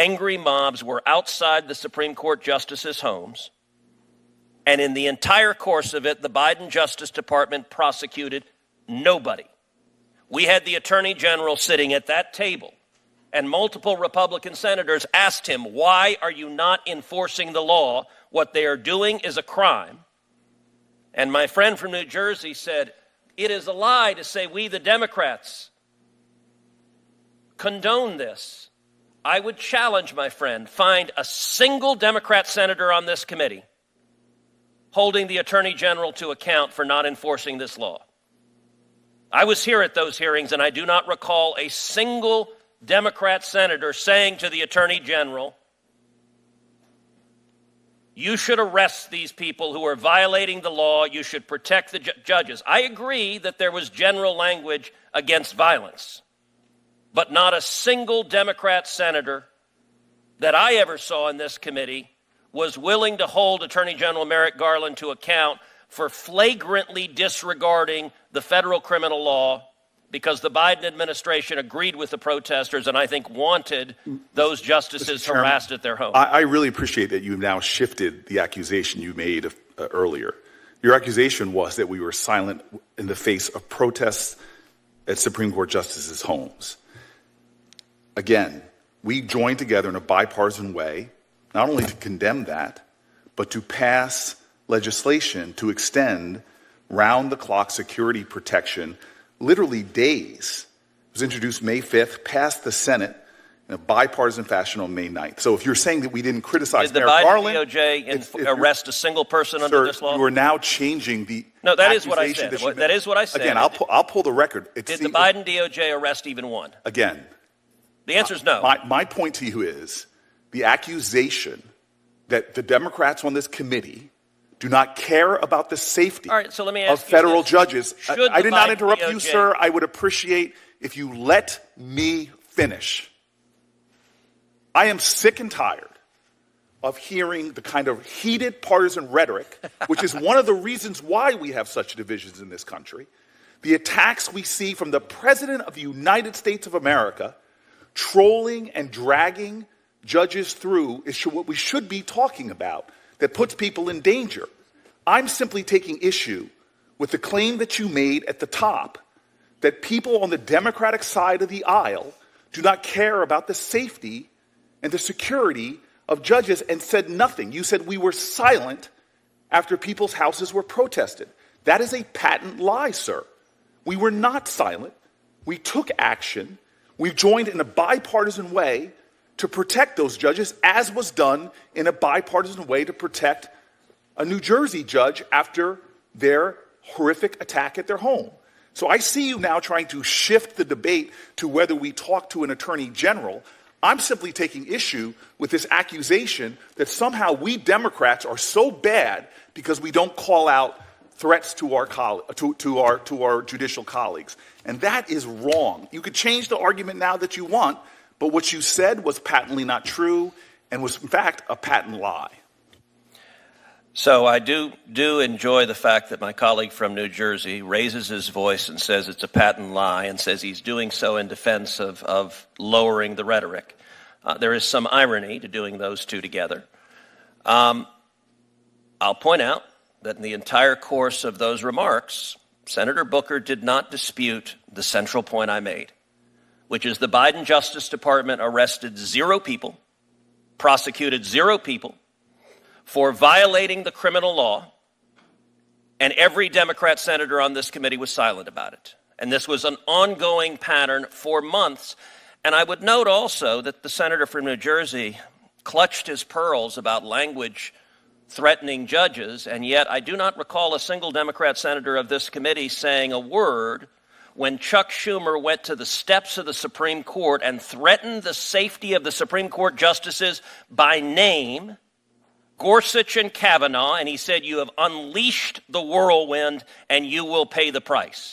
angry mobs were outside the Supreme Court justices' homes. And in the entire course of it, the Biden Justice Department prosecuted nobody. We had the Attorney General sitting at that table, and multiple Republican senators asked him, why are you not enforcing the law? What they are doing is a crime. And my friend from New Jersey said, it is a lie to say we, the Democrats, condone this. I would challenge, my friend, find a single Democrat senator on this committee holding the Attorney General to account for not enforcing this law. I was here at those hearings, and I do not recall a single Democrat senator saying to the Attorney General, you should arrest these people who are violating the law. You should protect the judges. I agree that there was general language against violence, but not a single Democrat senator that I ever saw in this committee was willing to hold Attorney General Merrick Garland to account for flagrantly disregarding the federal criminal law because the Biden administration agreed with the protesters and I think wanted those justices harassed at their home. I really appreciate that you've now shifted the accusation you made earlier. Your accusation was that we were silent in the face of protests at Supreme Court justices' homes. Again, we joined together in a bipartisan way, not only to condemn that, but to pass legislation to extend round-the-clock security protection literally days. It was introduced May 5th, passed the Senate in a bipartisan fashion on May 9th. So if you're saying that we didn't criticize Merrick Garland... Did the Biden DOJ arrest a single person under this law? You are now changing the No, that is what I said. That is what I said. Again, I'll pull the record. Did the Biden DOJ arrest even one? Again... The answer is no. My point to you is the accusation that the Democrats on this committee do not care about the safety of federal judges. I did not interrupt you, sir. I would appreciate if you let me finish. I am sick and tired of hearing the kind of heated partisan rhetoric, which is one of the reasons why we have such divisions in this country. The attacks we see from the President of the United States of America trolling and dragging judges through is what we should be talking about that puts people in danger. I'm simply taking issue with the claim that you made at the top that people on the Democratic side of the aisle do not care about the safety and the security of judges and said nothing. You said we were silent after people's houses were protested. That is a patent lie, sir. We were not silent. We took action. We've joined in a bipartisan way to protect those judges, as was done in a bipartisan way to protect a New Jersey judge after their horrific attack at their home. So I see you now trying to shift the debate to whether we talk to an attorney general. I'm simply taking issue with this accusation that somehow we Democrats are so bad because we don't call out threats to our judicial colleagues. And that is wrong. You could change the argument now that you want, but what you said was patently not true and was, in fact, a patent lie. So I do enjoy the fact that my colleague from New Jersey raises his voice and says it's a patent lie and says he's doing so in defense of lowering the rhetoric. There is some irony to doing those two together. I'll point out that in the entire course of those remarks, Senator Booker did not dispute the central point I made, which is the Biden Justice Department arrested 0 people, prosecuted 0 people for violating the criminal law, and every Democrat senator on this committee was silent about it. And this was an ongoing pattern for months. And I would note also that the senator from New Jersey clutched his pearls about language threatening judges, and yet I do not recall a single Democrat senator of this committee saying a word when Chuck Schumer went to the steps of the Supreme Court and threatened the safety of the Supreme Court justices by name, Gorsuch and Kavanaugh, and he said, you have unleashed the whirlwind and you will pay the price.